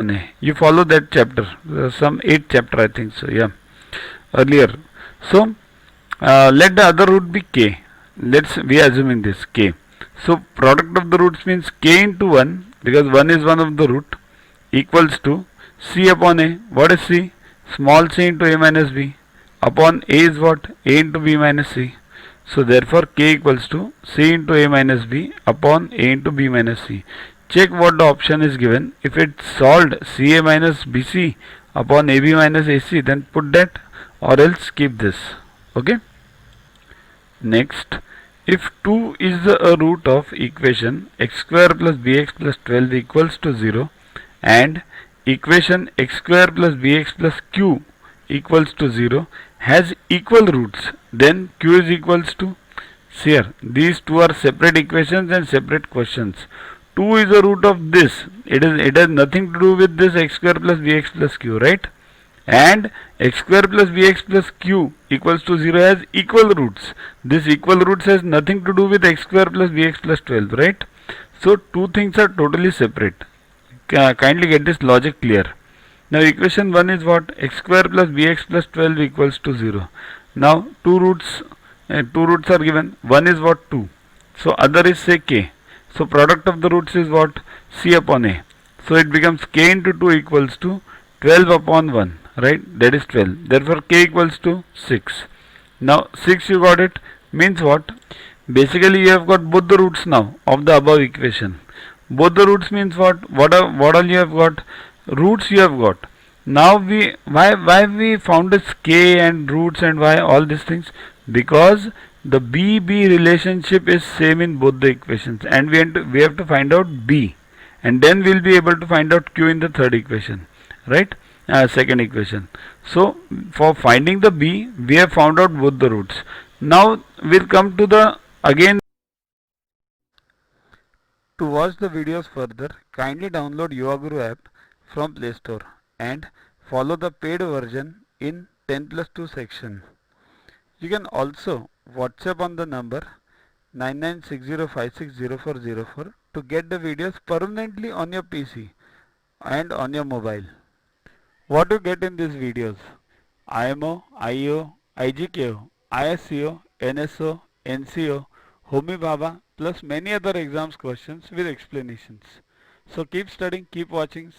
You follow that chapter, some 8th chapter I think so, yeah, earlier. So let the other root be k. We are assuming this k. So product of the roots means k into 1, because 1 is one of the root, equals to c upon a. What is c? Small c into a minus b. Upon a is what? A into b minus c. So therefore k equals to c into a minus b upon a into b minus c. Check what the option is given. If it's solved ca minus bc upon ab minus ac, then put that, or else keep this. Okay. Next, if 2 is a root of equation x square plus bx plus 12 equals to 0, and equation x square plus bx plus q equals to 0 has equal roots, then q is equals to, here these two are separate equations and separate questions. 2 is a root of this, it has nothing to do with this x square plus bx plus q, right? And x square plus bx plus q equals to 0 has equal roots. This equal roots has nothing to do with x square plus bx plus 12, right? So two things are totally separate. Kindly get this logic clear. Now equation 1 is what? X square plus bx plus 12 equals to 0. Now two roots are given. One is what? 2. So other is say k. So product of the roots is what? C upon a. So it becomes k into 2 equals to 12 upon 1, right? That is 12. Therefore k equals to 6. Now 6 you got it, means what? Basically you have got both the roots now of the above equation. Both the roots means what? What all you have got? Roots you have got. Now why we found this k and roots and why all these things? Because the b relationship is same in both the equations, and we have to find out b, and then we'll be able to find out q in the third equation, right? Second equation. So for finding the b, we have found out both the roots. Now we'll come to the again. To watch the videos further, kindly download Yuaguru app from Play Store and follow the paid version in 10 plus 2 section. You can also WhatsApp on the number 9960560404 to get the videos permanently on your PC and on your mobile. What you get in these videos? IMO, IO, IGKO, ISCO, NSO, NCO, Homi Bhabha plus many other exams questions with explanations. So keep studying, keep watching.